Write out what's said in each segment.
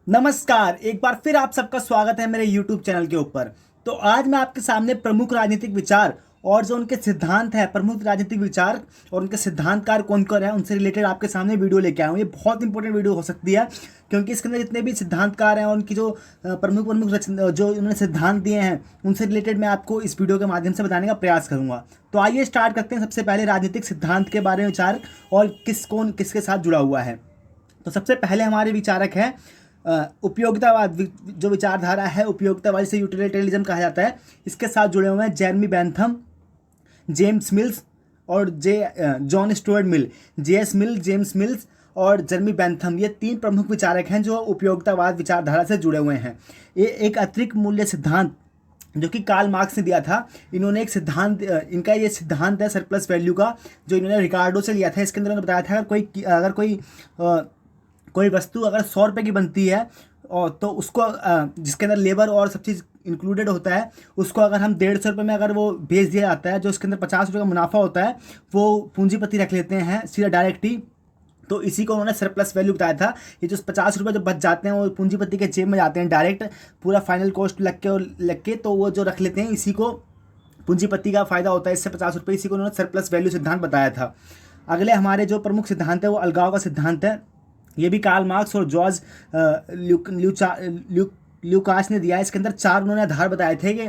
नमस्कार, एक बार फिर आप सबका स्वागत है मेरे YouTube चैनल के ऊपर। तो आज मैं आपके सामने प्रमुख राजनीतिक विचार और जो उनके सिद्धांत है, प्रमुख राजनीतिक विचार और उनके सिद्धांतकार कौन-कौन है, उनसे रिलेटेड आपके सामने वीडियो लेके आया हूँ। ये बहुत इंपॉर्टेंट वीडियो हो सकती है क्योंकि इसके अंदर जितने भी सिद्धांतकार हैं और उनकी जो प्रमुख जो उन्होंने सिद्धांत दिए हैं, उनसे रिलेटेड मैं आपको इस वीडियो के माध्यम से बताने का प्रयास करूँगा। तो आइए स्टार्ट करते हैं सबसे पहले राजनीतिक सिद्धांत के बारे में विचार और किसके साथ जुड़ा हुआ है। तो सबसे पहले हमारे विचारक हैं उपयोगितावाद। जो विचारधारा है उपयोगितावाद, से यूटिलिटेरियनिज्म कहा जाता है, इसके साथ जुड़े हुए हैं जेरेमी बेंथम, जेम्स मिल्स और जॉन स्टुअर्ट मिल। जेएस मिल, जेम्स मिल्स और जेरेमी बेंथम, ये तीन प्रमुख विचारक हैं जो उपयोगितावाद विचारधारा से जुड़े हुए हैं। ये एक अतिरिक्त मूल्य सिद्धांत जो कि कार्ल मार्क्स ने दिया था। इन्होंने एक सिद्धांत, इनका ये सिद्धांत है सरप्लस वैल्यू का, जो इन्होंने रिकार्डो से लिया था। इसके अंदर उन्होंने बताया था अगर कोई वस्तु अगर 100 रुपये की बनती है और तो उसको जिसके अंदर लेबर और सब चीज़ इंक्लूडेड होता है, उसको अगर हम 150 रुपये में अगर वो बेच दिया जाता है, जो इसके अंदर 50 रुपये का मुनाफा होता है, वो पूंजीपति रख लेते हैं सीधा डायरेक्ट ही। तो इसी को उन्होंने सरप्लस वैल्यू बताया था। ये जो 50 रुपये जो बच जाते हैं वो पूंजीपति के जेब में जाते हैं डायरेक्ट, पूरा फाइनल कॉस्ट लग के तो वो जो रख लेते हैं, इसी को पूंजीपति का फायदा होता है, इससे 50 रुपये। इसी को उन्होंने सरप्लस वैल्यू सिद्धांत बताया था। अगले हमारे जो प्रमुख सिद्धांत है वो अलगाव का सिद्धांत है। ये भी कार्ल मार्क्स और जॉर्ज ल्यूकास ने दिया है। इसके अंदर 4 उन्होंने आधार बताए थे कि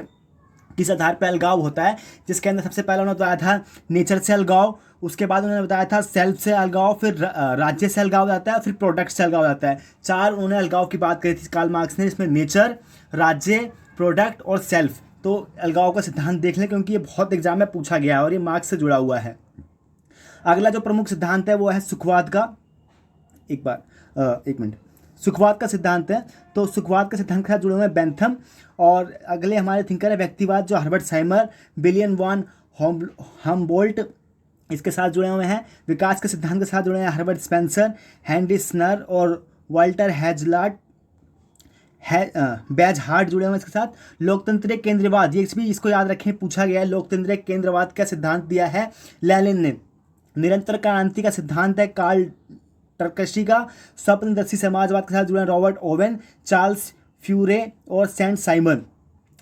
किस आधार पर अलगाव होता है, जिसके अंदर सबसे पहले उन्होंने बताया था नेचर से अलगाव, उसके बाद उन्होंने बताया था सेल्फ से अलगाव, फिर राज्य से अलगाव जाता है, फिर प्रोडक्ट से अलगाव जाता है। 4 उन्होंने अलगाव की बात करी थी कार्ल मार्क्स ने, इसमें नेचर, राज्य, प्रोडक्ट और सेल्फ। तो अलगाव का सिद्धांत देख लें क्योंकि ये बहुत एग्जाम में पूछा गया है और ये मार्क्स से जुड़ा हुआ है। अगला जो प्रमुख सिद्धांत है वो है सुखवाद का। एक मिनट, सुखवाद का सिद्धांत है। तो सुखवाद के सिद्धांत के साथ जुड़े हुए हैं बेंथम। और अगले हमारे थिंकर है व्यक्तिवाद, जो हर्बर्ट साइमर, विलियम वॉन हमबोल्ट इसके साथ जुड़े हुए हैं। विकास के सिद्धांत के साथ जुड़े हैं हर्बर्ट स्पेंसर, हेनरी स्नर और वाल्टर बैज हार्ट जुड़े हुए हैं इसके साथ। लोकतंत्रीय केंद्रवाद, ये भी इसको याद रखें, पूछा गया है। लोकतंत्रीय केंद्रवाद का सिद्धांत दिया है लेनिन ने। निरंतर क्रांति का सिद्धांत है कार्ल टर्कशी का। स्वप्नदर्शी समाजवाद के साथ जुड़े हैं रॉबर्ट ओवेन, चार्ल्स फ्यूरे और सेंट साइमन।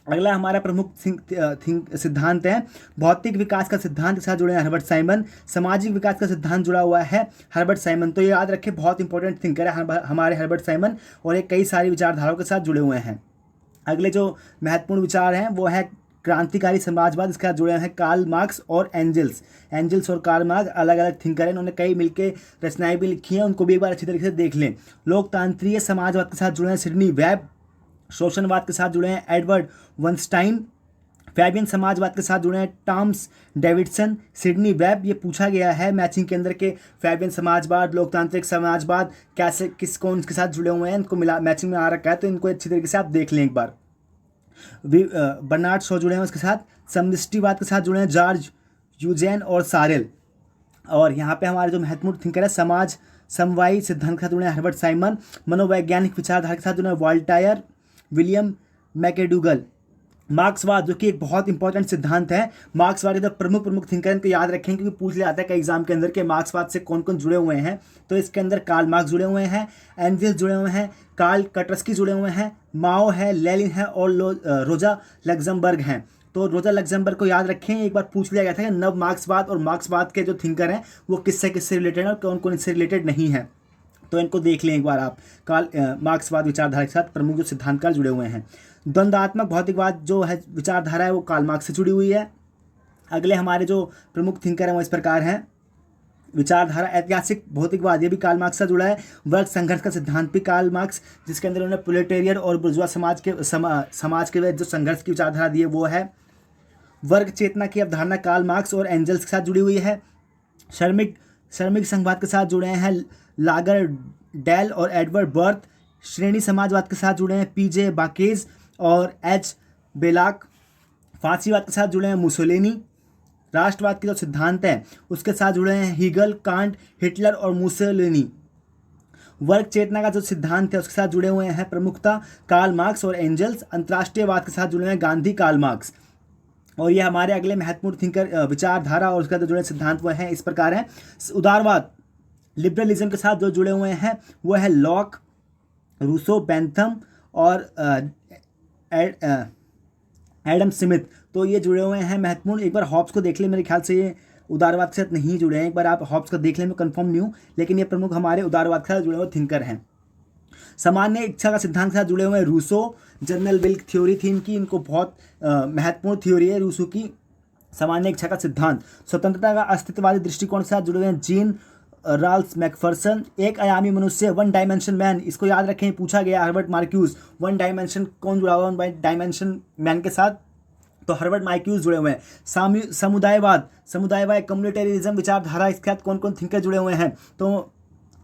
अगला हमारा प्रमुख सिद्धांत है भौतिक विकास का सिद्धांत के साथ जुड़े हैं हर्बर्ट साइमन। सामाजिक विकास का सिद्धांत जुड़ा हुआ है हर्बर्ट साइमन। तो ये याद रखें, बहुत इंपॉर्टेंट थिंकर है हमारे हर्बर्ट साइमन और ये कई सारी विचारधाराओं के साथ जुड़े हुए हैं। अगले जो महत्वपूर्ण विचार हैं वो है क्रांतिकारी समाजवाद, इसके साथ जुड़े हैं कार्ल मार्क्स और एंजल्स और कार्ल मार्क्स अलग अलग थिंकर हैं। इन्होंने कई मिलकर रचनाएं भी लिखी हैं, उनको भी एक बार अच्छी तरीके से देख लें। लोकतांत्रिक समाजवाद के साथ जुड़े हैं सिडनी वेब। शोषणवाद के साथ जुड़े हैं एडवर्ड वनस्टाइन। फैबियन समाजवाद के साथ जुड़े हैं टॉमस डेविडसन, सिडनी वेब। ये पूछा गया है मैचिंग के अंदर के फैबियन समाजवाद, लोकतांत्रिक समाजवाद कैसे कौन के साथ जुड़े हुए हैं, इनको मिला मैचिंग में आ रखा है, तो इनको अच्छी तरीके से आप देख लें एक बार। बर्नार्ड शॉ जुड़े हैं उसके साथ। समष्टिवाद के साथ जुड़े हैं जॉर्ज यूजेन और सारेल। और यहाँ पे हमारे जो महत्वपूर्ण थिंकर है समाज समवायी सिद्धांत के साथ जुड़े हैं हर्बर्ट साइमन। मनोवैज्ञानिक विचारधारा के साथ जुड़े हैं वॉल्टायर, विलियम मैकेडुगल। मार्क्सवाद, जो कि एक बहुत इंपॉर्टेंट सिद्धांत है। मार्क्सवाद के जो प्रमुख थिंकर इनको याद रखें क्योंकि पूछ लिया जाता है कई एग्जाम के अंदर के मार्क्सवाद से कौन कौन जुड़े हुए हैं। तो इसके अंदर कार्ल मार्क्स जुड़े हुए हैं, एंजल्स जुड़े हुए हैं, कार्ल कटरस्की जुड़े हुए हैं, माओ है, लेनिन है और रोजा लग्जमबर्ग हैं। तो रोजा लग्जमबर्ग को याद रखें, एक बार पूछ लिया गया था कि नव मार्क्सवाद और मार्क्सवाद के जो थिंकर हैं वो किससे रिलेटेड हैं और कौन कौन इससे रिलेटेड नहीं है। तो इनको देख लें एक बार आप। मार्क्सवाद विचारधारा के साथ प्रमुख जो सिद्धांतकार जुड़े हुए हैं। द्वंद्वात्मक भौतिकवाद जो है विचारधारा है वो कार्ल मार्क्स से जुड़ी हुई है। अगले हमारे जो प्रमुख थिंकर हैं वो इस प्रकार हैं। विचारधारा ऐतिहासिक भौतिकवाद, ये भी कार्ल मार्क्स से जुड़ा है। वर्ग संघर्ष का सिद्धांत भी कार्ल मार्क्स, जिसके अंदर उन्होंने प्रोलेटेरियन और बुर्जुआ समाज के जो संघर्ष की विचारधारा दी है वो है। वर्ग चेतना की अवधारणा कार्ल मार्क्स और एंजल्स के साथ जुड़ी हुई है। श्रमिक संघवाद के साथ जुड़े हैं लागर डेल और एडवर्ड बर्थ। श्रेणी समाजवाद के साथ जुड़े हैं पीजे बाकेज और एच बेलाक। फांसीवाद के साथ जुड़े हैं मुसोलिनी। राष्ट्रवाद के जो सिद्धांत है उसके साथ जुड़े हैं हीगल, कांट, हिटलर और मुसोलिनी। वर्ग चेतना का जो सिद्धांत है उसके साथ जुड़े हुए हैं प्रमुखता कार्ल मार्क्स और एंजल्स। अंतर्राष्ट्रीयवाद के साथ जुड़े हैं गांधी, कार्ल मार्क्स। और ये हमारे अगले महत्वपूर्ण थिंकर विचारधारा और उसके साथ जुड़े सिद्धांत वो हैं इस प्रकार हैं। उदारवाद लिबरलिज्म के साथ जो जुड़े हुए हैं वो है लॉक, रूसो, बेंथम और एडम स्मिथ, तो ये जुड़े हुए हैं महत्वपूर्ण। एक बार हॉब्स को देख लें, मेरे ख्याल से ये उदारवाद के साथ नहीं जुड़े हैं, एक बार आप हॉब्स को देख लें, मैं कंफर्म नहीं हूँ, लेकिन ये प्रमुख हमारे उदारवाद के साथ जुड़े हुए थिंकर हैं। सामान्य इच्छा का सिद्धांत के साथ जुड़े हुए हैं रूसो, जनरल विल थ्योरी थी इनकी, इनको बहुत महत्वपूर्ण थ्योरी है रूसो की सामान्य इच्छा का सिद्धांत। स्वतंत्रता का अस्तित्ववादी दृष्टिकोण के साथ जुड़े हुए हैं जीन राल्स मैकफर्सन, एक आयामी मनुष्य, वन डायमेंशन मैन, इसको याद रखें, पूछा गया हर्बर्ट मार्क्यूज, वन डायमेंशन कौन जुड़ा हुआ है वन डायमेंशन मैन के साथ, तो हर्बर्ट मार्क्यूज जुड़े हुए हैं। समुदायवाद, कम्युनिटेरिज्म विचारधारा, इसके साथ कौन कौन थिंकर जुड़े हुए हैं, तो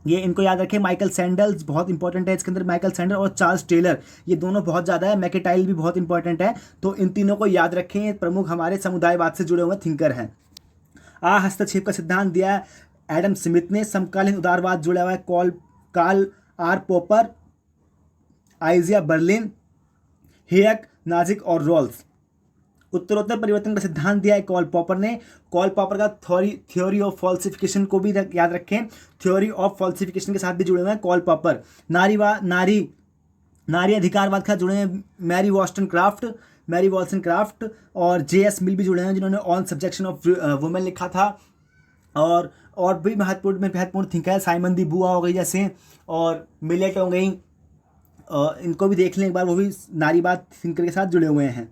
ये इनको याद रखें, माइकल सैंडल्स बहुत इंपॉर्टेंट है इसके अंदर, माइकल सैंडल और चार्ल्स टेलर, ये दोनों बहुत ज़्यादा है, मैकेटाइल भी बहुत इंपॉर्टेंट है, तो इन तीनों को याद रखें, प्रमुख हमारे समुदायवाद से जुड़े हुए थिंकर हैं। हस्तक्षेप का सिद्धांत दिया है एडम स्मिथ ने। समकालीन उदारवाद जुड़ा हुआ है Karl R Popper, Isaiah Berlin, Hayek, Nozick और रॉल्स। उत्तरोत्तर परिवर्तन का सिद्धांत दिया है कॉल पॉपर ने। कॉल पॉपर का थ्योरी ऑफ फॉल्सिफिकेशन को भी याद रखें, थ्योरी ऑफ फॉल्सिफिकेशन के साथ भी जुड़े हुए हैं कॉल पॉपर। नारी अधिकारवाद के साथ जुड़े हैं मैरी वॉल्सनक्राफ्ट और J.S. मिल भी जुड़े हैं, जिन्होंने ऑन सब्जेक्शन ऑफ वुमेन लिखा था। और भी महत्वपूर्ण थिंकर है, साइमन दी बुआ हो गई जैसे, और मिलेट हो गई, इनको भी देख लें एक बार, वो भी नारीवाद थिंकर के साथ जुड़े हुए हैं।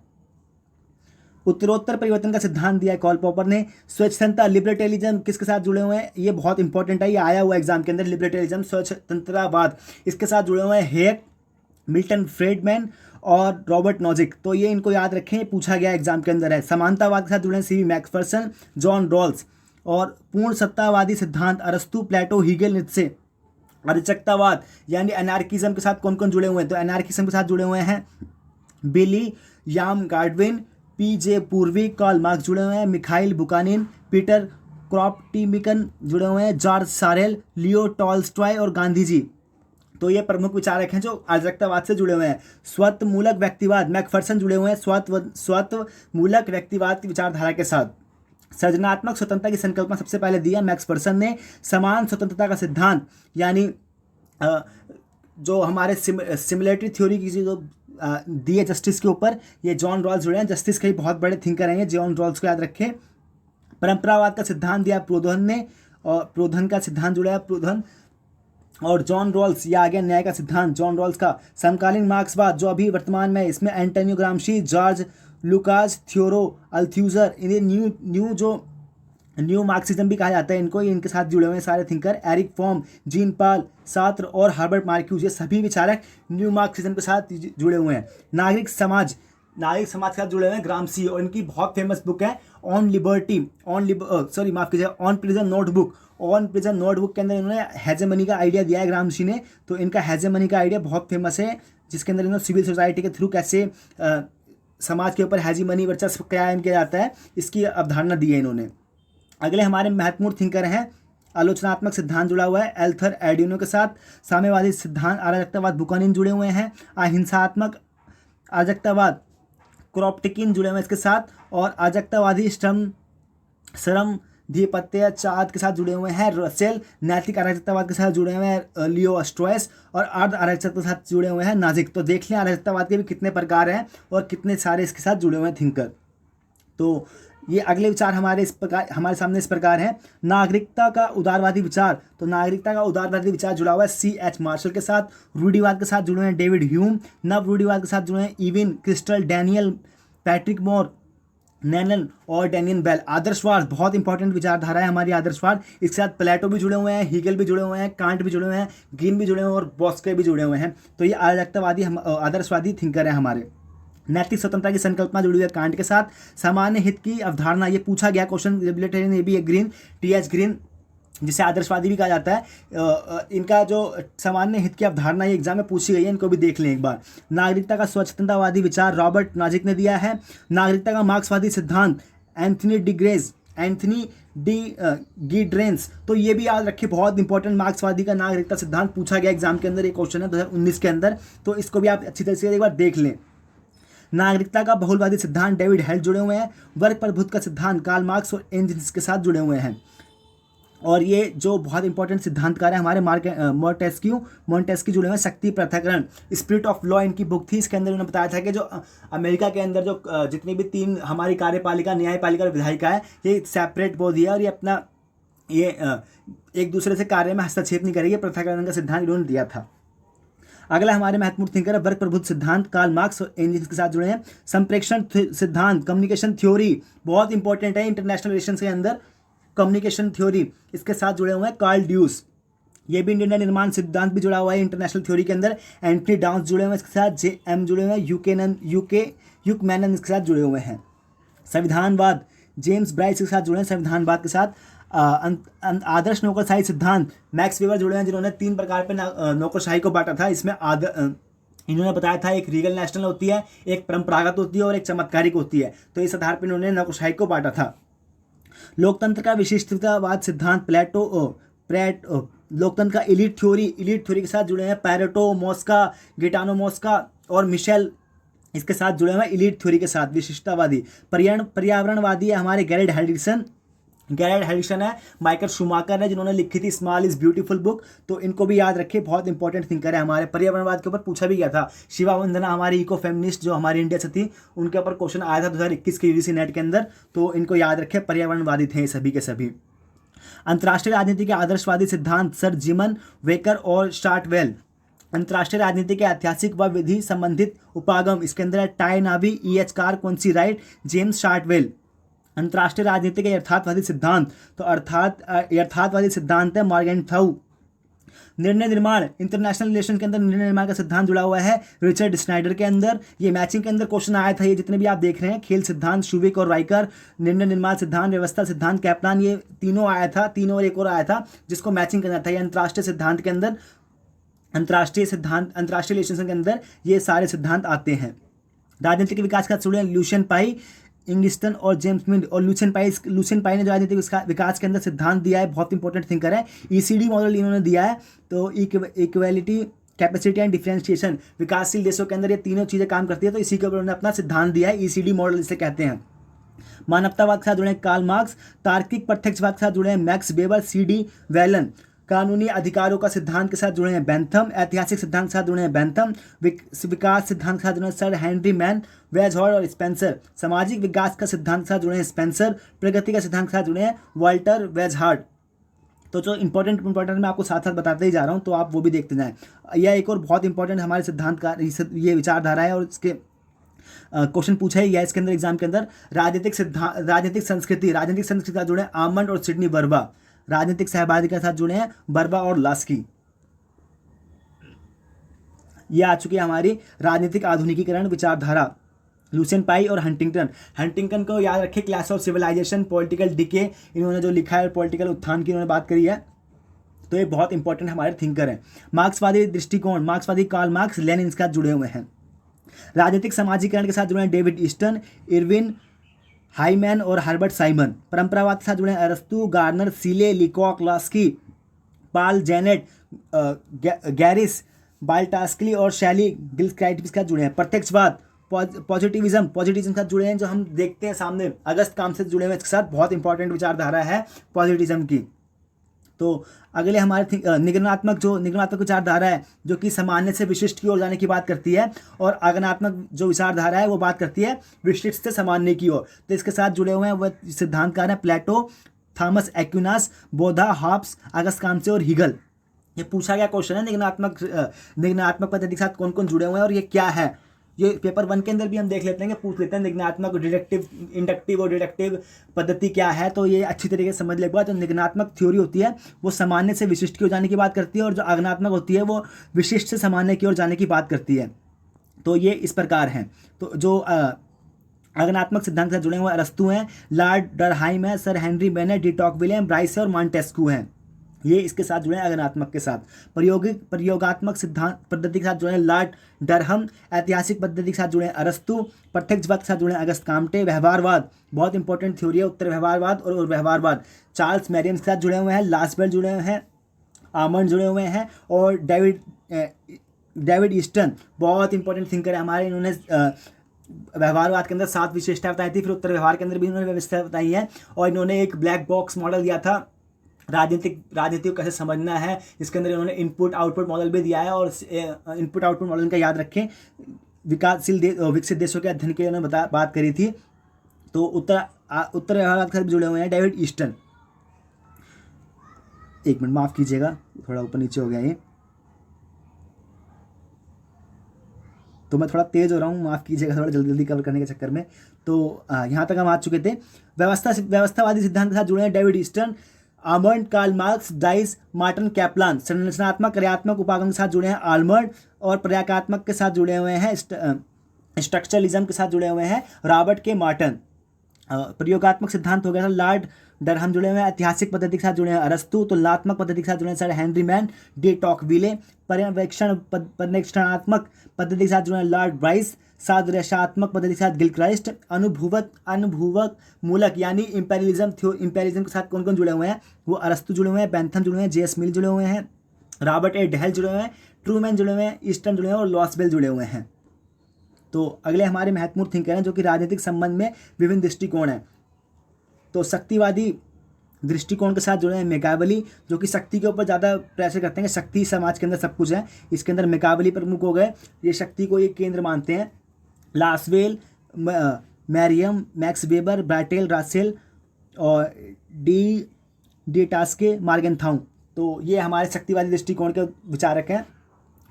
उत्तरोत्तर परिवर्तन का सिद्धांत दिया है कॉल पॉपर ने। स्वच्छंदता, लिबर्टलिज्म किसके साथ जुड़े हुए हैं, ये बहुत इंपॉर्टेंट है, ये आया हुआ एग्जाम के अंदर, लिबर्टलिज्म स्वच्छंदतावाद, इसके साथ जुड़े हुए हैं हेयक, मिल्टन फ्रीडमैन और रॉबर्ट नॉजिक, तो ये इनको याद रखें, पूछा गया एग्जाम के अंदर है। समानतावाद के साथ जुड़े हैं C.V. मैकफर्सन, जॉन रॉल्स, और पूर्ण सत्तावादी सिद्धांत अरस्तु, प्लेटो, हीगल, नीत्शे। अराजकतावाद यानी एनार्किज्म के साथ कौन कौन जुड़े हुए हैं, तो एनार्किज्म के साथ जुड़े हुए हैं बिली याम गार्डविन, P.J. पूर्वी, कार्ल मार्क्स जुड़े हुए हैं, मिखाइल बुकानिन, पीटर क्रॉप्टिमिकन जुड़े हुए हैं, जॉर्ज सारेल, लियो टॉल्स्टॉय और गांधी जी, तो ये प्रमुख विचारक हैं जो अराजकतावाद से जुड़े हुए हैं। स्वत्व मूलक व्यक्तिवाद, मैकफर्सन जुड़े हुए हैं स्वत्व मूलक व्यक्तिवाद की विचारधारा के साथ। सृजनात्मक स्वतंत्रता की संकल्पना सबसे पहले दिया मैक्सपर्सन ने। समान स्वतंत्रता का सिद्धांत यानी जो हमारे सिमिलरिटी थ्योरी की जो दी है जस्टिस के ऊपर, ये जॉन रॉल्स जुड़े हैं, जस्टिस के बहुत बड़े थिंकर हैं ये, जॉन रॉल्स को याद रखें। परंपरावाद का सिद्धांत दिया प्रोधन ने, और प्रोधन का सिद्धांत जुड़ा है प्रोधन और जॉन रॉल्स, ये आ गया न्याय का सिद्धांत जॉन रॉल्स का। समकालीन मार्क्सवाद जो अभी वर्तमान में, इसमें एंटोनियो ग्राम्शी, जॉर्ज लुकास, थियोरो अल्थ्यूजर, इन्हें न्यू मार्क्सिज्म भी कहा जाता है इनको, ये इनके साथ जुड़े हुए हैं सारे थिंकर। एरिक फॉर्म, जीन पाल सात्र और हर्बर्ट मार्क्यूज, ये सभी विचारक न्यू मार्क्सिज्म के साथ जुड़े हुए हैं। नागरिक समाज के साथ जुड़े हुए हैं ग्राम्शी, और इनकी बहुत फेमस बुक है on prison notebook. On prison notebook के अंदर इन्होंने हेजेमनी का आइडिया दिया है ग्राम्शी ने, तो इनका हेजेमनी का आइडिया बहुत फेमस है, जिसके अंदर इन्होंने सिविल सोसाइटी के थ्रू कैसे समाज के ऊपर हेजेमनी वर्चस्व कायम किया जाता है, इसकी अवधारणा दी है इन्होंने। अगले हमारे महत्वपूर्ण थिंकर हैं, आलोचनात्मक सिद्धांत जुड़ा हुआ है एल्थर एडिनो के साथ। साम्यवादी सिद्धांत अराजकतावाद बुकानिन जुड़े हुए हैं। अहिंसात्मक अराजकतावाद क्रॉप्टिकिन जुड़े हुए हैं इसके साथ, और अराजकतावादी श्रमधिपत्यवाद के साथ जुड़े हुए हैं रसेल। नैतिक अराजकतावाद के साथ जुड़े हुए हैं लियो स्ट्रॉयस, और अर्ध अराजकता के साथ जुड़े हुए हैं नाजिक। तो देख लें अराजकतावाद के भी कितने प्रकार हैं और कितने सारे इसके साथ जुड़े हुए हैं थिंकर। तो ये अगले विचार हमारे सामने इस प्रकार हैं। नागरिकता का उदारवादी विचार, तो नागरिकता का उदारवादी विचार जुड़ा हुआ है C.H. मार्शल के साथ। रूढ़िवाद के साथ जुड़े हुए हैं डेविड ह्यूम। नव रूढ़िवाद के साथ जुड़े हैं इविन क्रिस्टल, डैनियल, पैट्रिक मोर, नैनन और डैनियल बेल। आदर्शवाद बहुत इंपॉर्टेंट विचारधारा है हमारी आदर्शवाद, इसके साथ प्लेटो भी जुड़े हुए हैं, हीगल भी जुड़े हुए हैं, कांट भी जुड़े हुए हैं, ग्रीन भी जुड़े हुए हैं और बॉस्के भी जुड़े हुए हैं। तो ये आदर्शवादी थिंकर है हमारे। नैतिक स्वतंत्रता की संकल्पना जुड़ी हुई है कांट के साथ। सामान्य हित की अवधारणा, ये पूछा गया question, libertarian A B Green, T.H. Green, जिसे आदर्शवादी भी कहा जाता है। इनका जो सामान्य हित की अवधारणा ये एग्जाम में पूछी गई है, इनको भी देख लें एक बार। नागरिकता का स्वच्छंदतावादी विचार रॉबर्ट नॉजिक ने दिया है। नागरिकता का मार्क्सवादी सिद्धांत एंथनी डी गिड्रेंस, तो ये भी याद रखिए, बहुत इंपॉर्टेंट मार्क्सवादी का नागरिकता सिद्धांत पूछा गया एग्जाम के अंदर, एक क्वेश्चन है 2019 के अंदर, तो इसको भी आप अच्छी तरह से एक बार देख लें। नागरिकता का बहुलवादी सिद्धांत डेविड हेल्थ जुड़े हुए हैं। वर्ग प्रभुत्व का सिद्धांत कार्ल मार्क्स और एंजेल्स के साथ जुड़े हुए हैं। और ये जो बहुत इंपॉर्टेंट सिद्धांतकार है हमारे मॉन्टेस्क्यू जुड़े हुए हैं। शक्ति पृथक्करण, स्पिरिट ऑफ लॉ इनकी बुक थी। इसके अंदर उन्होंने बताया था कि जो अमेरिका के अंदर जो जितनी भी 3 हमारी कार्यपालिका, न्यायपालिका और विधायिका है, ये सेपरेट बॉडी है और ये अपना एक दूसरे से कार्य में हस्तक्षेप नहीं करेगी। पृथक्करण का सिद्धांत इन्होंने दिया था। अगला हमारे महत्वपूर्ण थिंकर है वर्ग प्रभुत्व सिद्धांत, कार्ल मार्क्स और एंजेल्स के साथ जुड़े हैं। संप्रेषण सिद्धांत, कम्युनिकेशन थ्योरी, बहुत इंपॉर्टेंट है इंटरनेशनल रिलेशंस के अंदर। कम्युनिकेशन थ्योरी इसके साथ जुड़े हुए हैं कार्ल ड्यूस। ये भी इंडियन निर्माण सिद्धांत भी जुड़ा हुआ है इंटरनेशनल थ्योरी के अंदर। एंथनी डाउस जुड़े हुए हैं इसके साथ। JM जुड़े हुए हैं। यूकमैनन इसके साथ जुड़े हुए हैं। संविधानवाद, जेम्स ब्राइस के साथ जुड़े हैं संविधानवाद के साथ। आदर्श नौकरशाही सिद्धांत, मैक्स वेबर जुड़े हैं जिन्होंने 3 प्रकार पे नौकरशाही को बांटा था। इसमें इन्होंने बताया था एक रीगल नेशनल होती है, एक परंपरागत होती है और एक चमत्कारिक होती है। तो इस आधार पर इन्होंने नौकरशाही को बांटा था। लोकतंत्र का विशिष्टतावाद सिद्धांत, लोकतंत्र का इलीट थ्योरी के साथ जुड़े हैं पैरेटो, मॉस्का, गिटानो मॉस्का और मिशेल इसके साथ जुड़े हुए हैं इलीट थ्योरी के साथ। विशिष्टतावादी पर्यावरणवादी है हमारे गैरेड हेरिसन है। माइकल शूमाकर है जिन्होंने लिखी थी स्मॉल इज ब्यूटीफुल बुक। तो इनको भी याद रखिए, बहुत इंपॉर्टेंट थिंकर है हमारे। पर्यावरणवाद के ऊपर पूछा भी गया था। शिवा वंदना हमारी इको फेमिनिस्ट जो हमारी इंडिया से थी, उनके ऊपर क्वेश्चन आया था 2021 के UGC नेट के अंदर। तो इनको याद रखें, पर्यावरणवादी थे सभी के सभी। अंतर्राष्ट्रीय राजनीति के आदर्शवादी सिद्धांत, सर जिमन वेकर और स्टार्टवेल। अंतर्राष्ट्रीय राजनीति के ऐतिहासिक व विधि संबंधित उपागम, इसके अंदर है टाई नावी, EH Carr, Quincy Wright, James Shotwell. अंतर्राष्ट्रीय राजनीति के यथार्थवादी सिद्धांत, तो यथार्थवादी सिद्धांत है मॉर्गेनथाउ। निर्णय निर्माण, इंटरनेशनल रिलेशन के अंदर निर्णय निर्माण का सिद्धांत जुड़ा हुआ है रिचर्ड स्नाइडर के अंदर। ये मैचिंग के अंदर क्वेश्चन आया था। ये जितने भी आप देख रहे हैं, खेल सिद्धांत शुविक और राइकर, निर्णय निर्माण सिद्धांत, व्यवस्था सिद्धांत कैप्लान, ये तीनों आया था। तीनों और एक और आया था जिसको मैचिंग करना था। ये अंतर्राष्ट्रीय सिद्धांत के अंदर, अंतर्राष्ट्रीय रिलेशन के अंदर ये सारे सिद्धांत आते हैं। राजनीतिक विकास का जुड़े लुशियन पाई, इंग्लिस्टन और जेम्स मिंड। और लुशियन पाई ने जो राजनीतिक विकास के अंदर सिद्धांत दिया है, बहुत इंपॉर्टेंट थिंकर है। ECD मॉडल इन्होंने दिया है। तो इक्वालिटी, कैपेसिटी एंड डिफरेंशिएशन, विकासशील देशों के अंदर ये तीनों चीज़ें काम करती है। तो इसी के ऊपर उन्होंने अपना सिद्धांत दिया है। ECD मॉडल इसे कहते हैं। मानवतावाद के साथ जुड़े हैं कार्ल मार्क्स। तार्किक प्रत्यक्षवाद के साथ जुड़े हैं मैक्स वेबर, CD वैलन। कानूनी अधिकारों का सिद्धांत के साथ जुड़े हैं बेंथम। ऐतिहासिक सिद्धांत के साथ जुड़े हैं बेंथम। विकास सिद्धांत के साथ जुड़े हैं सर हेनरी मैन, वेजहॉर्ड और स्पेंसर। सामाजिक विकास का सिद्धांत के साथ जुड़े हैं स्पेंसर। प्रगति का सिद्धांत के साथ जुड़े हैं वाल्टर वेजहार्ड। तो जो इंपॉर्टेंट मैं आपको साथ साथ बताते ही जा रहा हूँ, तो आप वो भी देखते जाएं। यह एक और बहुत इंपॉर्टेंट हमारे सिद्धांत का ये विचारधारा है और इसके क्वेश्चन पूछा ही गया इसके अंदर एग्जाम के अंदर। राजनीतिक संस्कृति के साथ जुड़े हैं आमंड और सिडनी बर्बा। राजनीतिक सहभागी के साथ जुड़े हैं बर्बा और लास्की। ये आ चुकी है हमारी राजनीतिक आधुनिकीकरण विचारधारा, लुशियन पाई और हंटिंगटन को याद रखें। Clash of civilisation, political decay इन्होंने जो लिखा है, पॉलिटिकल उत्थान की इन्होंने बात करी है। तो ये बहुत इंपॉर्टेंट हमारे थिंकर हैं। मार्क्सवादी दृष्टिकोण, मार्क्सवादी कार्ल मार्क्स, लेनिन के साथ जुड़े हुए हैं। राजनीतिक समाजीकरण के साथ जुड़े हैं डेविड ईस्टन, इरविन हाइमैन और हर्बर्ट साइमन। परंपरावाद के साथ जुड़े हैं अरस्तु, गार्नर, सीले, लिकॉक, लास्की, पाल जेनेट, गैरिस, बाल्टास्कली और शैली गिलक्राइट के साथ जुड़े हैं। प्रत्यक्षवाद, पॉजिटिविज्म के साथ जुड़े हैं, जो हम देखते हैं सामने अगस्त काम से जुड़े हुए, इसके साथ बहुत इंपॉर्टेंट विचारधारा है पॉजिटिविज्म की। तो अगले हमारे निगमनात्मक विचारधारा है, जो कि सामान्य से विशिष्ट की ओर जाने की बात करती है, और आगमनात्मक जो विचारधारा है वो बात करती है विशिष्ट से सामान्य की ओर। तो इसके साथ जुड़े हुए हैं वह सिद्धांतकार हैं प्लेटो, थॉमस एक्विनास, बोधा, हॉब्स, अगस्त काम्से और हिगल। ये पूछा गया क्वेश्चन है निगमनात्मक पद्धति के साथ कौन कौन जुड़े हुए हैं और ये क्या है। ये पेपर 1 के अंदर भी हम देख लेते हैं कि पूछ लेते हैं निगमनात्मक, इंडक्टिव और डिडक्टिव पद्धति क्या है। तो ये अच्छी तरीके से समझ लेगा। जो निगमनात्मक थ्योरी होती है वो सामान्य से विशिष्ट की ओर जाने की बात करती है, और जो आगमनात्मक होती है वो विशिष्ट से सामान्य की ओर जाने की बात करती है। तो ये इस प्रकार हैं। तो जो आगमनात्मक सिद्धांत से जुड़े हुए अरस्तु हैं, लॉर्ड डरहाइम है, सर हेनरी मैन है, डी टॉकविले, ब्राइस और मॉन्टेस्क्यू हैं। ये इसके साथ जुड़े हैं आगमनात्मक के साथ। प्रयोगात्मक सिद्धांत पद्धति के साथ जुड़े हैं लॉर्ड डरहम। ऐतिहासिक पद्धति के साथ जुड़े हैं अरस्तु। प्रत्यक्षवाद के साथ जुड़े हैं अगस्त काम्टे। व्यवहारवाद बहुत इंपॉर्टेंट थ्योरी है, उत्तर व्यवहारवाद और व्यवहारवाद। चार्ल्स मैरियम के साथ जुड़े हुए हैं, लास्बेल जुड़े हुए हैं, आमंड जुड़े हुए हैं, और डेविड ईस्टन बहुत इंपॉर्टेंट थिंकर है हमारे। इन्होंने व्यवहारवाद के अंदर 7 विशेषताएं बताई थी, फिर उत्तर व्यवहार के अंदर भी इन्होंने व्यवस्था बताई है, और इन्होंने एक ब्लैक बॉक्स मॉडल दिया था राजनीति को कैसे समझना है, इसके अंदर इन्होंने इनपुट आउटपुट मॉडल भी दिया है। और इनपुट आउटपुट मॉडल का याद रखें, विकसित देशों के अध्ययन के उन्होंने बात करी थी। तो उत्तर व्यवहार के साथ जुड़े हुए हैं डेविड ईस्टन। एक मिनट माफ़ कीजिएगा, थोड़ा ऊपर नीचे हो गया ये, तो मैं थोड़ा तेज हो रहा हूँ, माफ़ कीजिएगा, थोड़ा जल्दी जल्दी कवर करने के चक्कर में। तो यहाँ तक हम आ चुके थे। व्यवस्थावादी सिद्धांत के साथ जुड़े हैं David Easton, Almond, Karl Marx, डाइस, मार्टिन कैप्लान। संरचनात्मक क्रियात्मक उपागम के साथ जुड़े हैं आर्मर्ड, और प्रयागात्मक के साथ जुड़े हुए हैं, स्ट्रक्चरलिज्म के साथ जुड़े हुए हैं रॉबर्ट के मार्टन। प्रयोगात्मक सिद्धांत हो गया था लॉर्ड डरहम जुड़े हुए हैं। ऐतिहासिक पद्धति के साथ जुड़े हैं अरस्तु। तुलनात्मक पद्धति के साथ जुड़े हैं Sir Henry Maine de Tocqueville. पर्यवेक्षणात्मक पद्धति के साथ जुड़े हैं लॉर्ड ब्राइस। सादृश्यात्मक पद्धति के साथ गिलक्राइस्ट। अनुभूवक मूलक यानी इंपेरियलिज्म के साथ कौन कौन जुड़े हुए हैं, वो अरस्तु जुड़े हुए हैं, बेंथम जुड़े हुए हैं, जेएस मिल जुड़े हुए हैं, रॉबर्ट ए डेहल जुड़े हुए हैं, ट्रूमैन जुड़े हुए हैं, ईस्टर्न जुड़े हुए हैं और लॉसबेल जुड़े हुए हैं। तो अगले हमारे महत्वपूर्ण थिंकर हैं जो कि राजनीतिक संबंध में विभिन्न दृष्टिकोण हैं। तो शक्तिवादी दृष्टिकोण के साथ जुड़े हैं मैकियावेली, जो कि शक्ति के ऊपर ज़्यादा प्रेशर करते हैं, शक्ति समाज के अंदर सब कुछ है। इसके अंदर मैकियावेली प्रमुख हो गए, ये शक्ति को एक केंद्र मानते हैं। लासवेल, मैरियम, मैक्स वेबर, ब्राटेल, रासेल और डी टास्के, मार्गेनथाउ। तो ये हमारे शक्तिवादी दृष्टिकोण के विचारक हैं।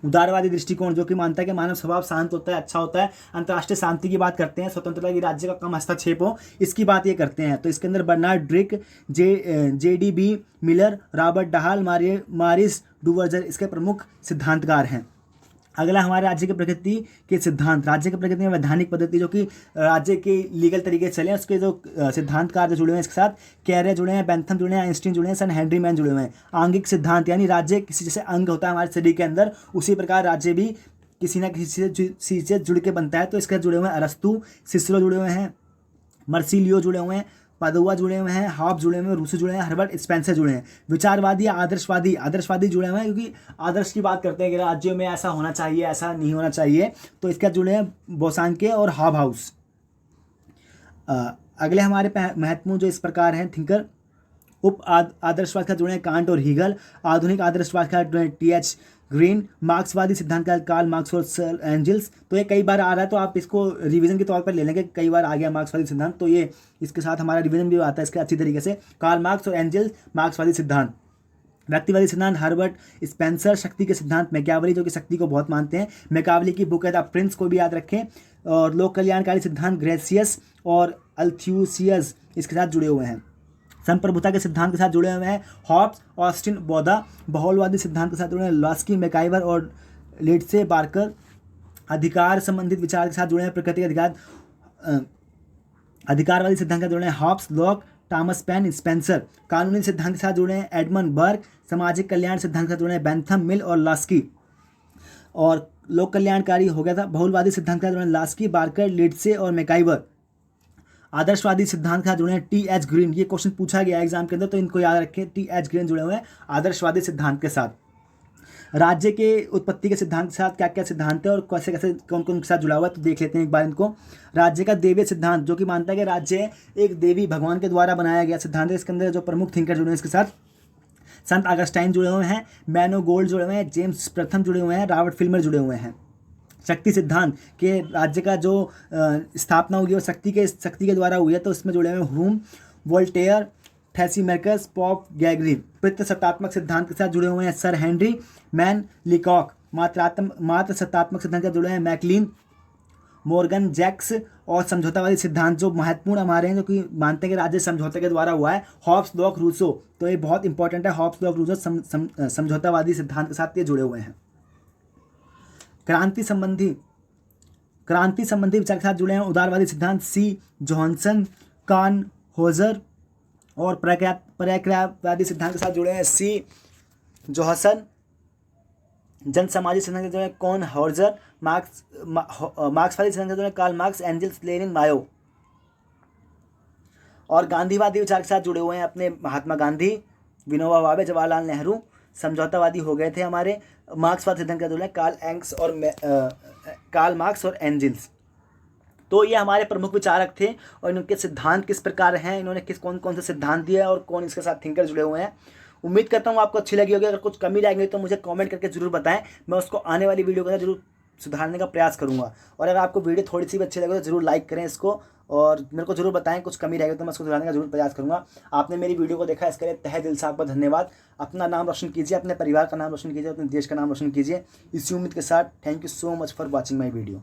उदारवादी दृष्टिकोण जो कि मानता है कि मानव स्वभाव शांत होता है, अच्छा होता है, अंतर्राष्ट्रीय शांति की बात करते हैं, स्वतंत्रता की, राज्य का कम हस्तक्षेप हो, इसकी बात ये करते हैं। तो इसके अंदर Bernard Crick, JDB Miller, Robert Dahl, Maurice Duverger इसके प्रमुख सिद्धांतकार हैं। अगला हमारे राज्य की प्रकृति के सिद्धांत। राज्य की प्रकृति में वैधानिक पद्धति जो कि राज्य के लीगल तरीके से चले, उसके जो सिद्धांतकार जो जुड़े हुए हैं इसके साथ, कैरे जुड़े हैं, बेंथम जुड़े हैं, आइंस्टीन जुड़े हैं, सन हेनरी मैन जुड़े हुए हैं। आंगिक सिद्धांत यानी राज्य किसी जैसे अंग होता है हमारे शरीर के अंदर, उसी प्रकार राज्य भी किसी न किसी से जुड़ के बनता है। तो इसके जुड़े हुए हैं अरस्तु, सिसरो जुड़े हुए हैं, मर्सिलियो जुड़े हुए हैं, पादुआ जुड़े हुए हैं, हॉब्स जुड़े हुए हैं, रूसो जुड़े हैं, हर्बर्ट स्पेंसर जुड़े हैं। विचारवादी या आदर्शवादी जुड़े हुए हैं, क्योंकि आदर्श की बात करते हैं कि राज्यों में ऐसा होना चाहिए, ऐसा नहीं होना चाहिए। तो इसके जुड़े हैं बोसांके और हॉबहाउस। अगले हमारे महत्वपूर्ण जो इस प्रकार हैं थिंकर, आदर्शवाद का जुड़े हैं कांट और हीगल। आधुनिक आदर्शवाद का जुड़े TH ग्रीन। मार्क्सवादी सिद्धांत का कार्ल मार्क्स और सर एंजल्स। तो ये कई बार आ रहा है, तो आप इसको रिवीजन के तौर पर ले लेंगे, कई बार आ गया मार्क्सवादी सिद्धांत, तो ये इसके साथ हमारा रिवीजन भी आता है इसके अच्छी तरीके से। कार्ल मार्क्स और एंजल्स मार्क्सवादी सिद्धांत। व्यक्तिवादी सिद्धांत हर्बर्ट स्पेंसर। शक्ति के सिद्धांत मैकियावेली जो कि शक्ति को बहुत मानते हैं, मैकियावेली की बुक है द प्रिंस को भी याद रखें। और लोक कल्याणकारी सिद्धांत ग्रेसियस और अल्थ्यूसियस इसके साथ जुड़े हुए हैं। संप्रभुता के सिद्धांत के साथ जुड़े हुए हैं हॉब्स, ऑस्टिन, बौदा। बहुलवादी सिद्धांत के साथ जुड़े हैं लॉस्की, मैकाइवर और लिंडसे बार्कर। अधिकार संबंधित विचार के साथ जुड़े हैं प्रकृति के अधिकार। अधिकारवादी सिद्धांत के साथ जुड़े हैं Hobbes, Locke, Thomas Paine, Spencer. कानूनी सिद्धांत के साथ जुड़े हैं एडमंड बर्ग। सामाजिक कल्याण सिद्धांत के साथ जुड़े हैं बेंथम, मिल और लॉस्की। और लोक कल्याणकारी हो गया था। बहुलवादी सिद्धांत के साथ जुड़े हैं लॉस्की, बार्कर, लिंडसे और मैकाइवर। आदर्शवादी सिद्धांत के साथ जुड़े हैं TH ग्रीन। ये क्वेश्चन पूछा गया एग्जाम के अंदर, तो इनको याद रखें, TH ग्रीन जुड़े हुए हैं आदर्शवादी सिद्धांत के साथ। राज्य के उत्पत्ति के सिद्धांत के साथ क्या क्या सिद्धांत है और कैसे कैसे कौन कौन के साथ जुड़ा हुआ है, तो देख लेते हैं एक बार इनको। राज्य का देवीय सिद्धांत जो कि मानता है कि राज्य एक देवी भगवान के द्वारा बनाया गया सिद्धांत है। इसके अंदर जो प्रमुख थिंकर जुड़े हैं इसके साथ, संत अगस्टाइन जुड़े हुए हैं, मैनो गोल्ड जुड़े हुए हैं, जेम्स प्रथम जुड़े हुए हैं, रॉबर्ट फिल्मर जुड़े हुए हैं। शक्ति सिद्धांत के राज्य का जो स्थापना हुई है वो शक्ति के द्वारा हुई है, तो इसमें जुड़े हुए ह्यूम, वोल्टेयर, थैसीमैकस, पॉप, गैगरी। पितृसत्तात्मक सिद्धांत के साथ जुड़े हुए हैं सर हेनरी मैन लिकॉक। मात्र सत्तात्मक सिद्धांत के साथ जुड़े हैं मैकलीन, मॉर्गन, जैक्स। और समझौतावादी सिद्धांत जो महत्वपूर्ण हमारे हैं, जो कि मानते हैं कि राज्य समझौते के द्वारा हुआ है, हॉब्स, लॉक, रूसो। तो ये बहुत इंपॉर्टेंट है, हॉब्स, लॉक, रूसो समझौतावादी सिद्धांत के साथ ये जुड़े हुए हैं। क्रांति संबंधी विचार के साथ जुड़े हैं उदारवादी सिद्धांत C जोहानसन, कान होजर। और प्रक्रियावादी सिद्धांत के साथ जुड़े हैं C जोहानसन। जन सामाजिक सिद्धांत के जुड़े हैं कॉन होजर। मार्क्सवादी सिद्धांत के जुड़े हैं कार्ल मार्क्स, एंजल्स, लेनिन, मायो। और गांधीवादी विचार के साथ जुड़े हुए हैं अपने महात्मा गांधी, विनोबा भावे, जवाहरलाल नेहरू। समझौतावादी हो गए थे हमारे मार्क्सवाद सिद्धांत का जुड़े कार्ल मार्क्स और एंजल्स। तो ये हमारे प्रमुख विचारक थे और इनके सिद्धांत किस प्रकार हैं, इन्होंने कौन कौन से सिद्धांत दिए और कौन इसके साथ थिंकर जुड़े हुए हैं, उम्मीद करता हूँ आपको अच्छी लगी होगी। अगर कुछ कमी रहेंगे तो मुझे कमेंट करके जरूर बताएं, मैं उसको आने वाली वीडियो के साथ जरूर सुधारने का प्रयास करूँगा। और अगर आपको वीडियो थोड़ी सी भी अच्छी लगे तो जरूर लाइक करें इसको, और मेरे को जरूर बताएं कुछ कमी रहेगी तो मैं उसको सुधारने का जरूर प्रयास करूँगा। आपने मेरी वीडियो को देखा, इसके लिए तहे दिल से आपका धन्यवाद। अपना नाम रोशन कीजिए, अपने परिवार का नाम रोशन कीजिए, अपने देश का नाम रोशन कीजिए, इसी उम्मीद के साथ thank you so much for watching my video.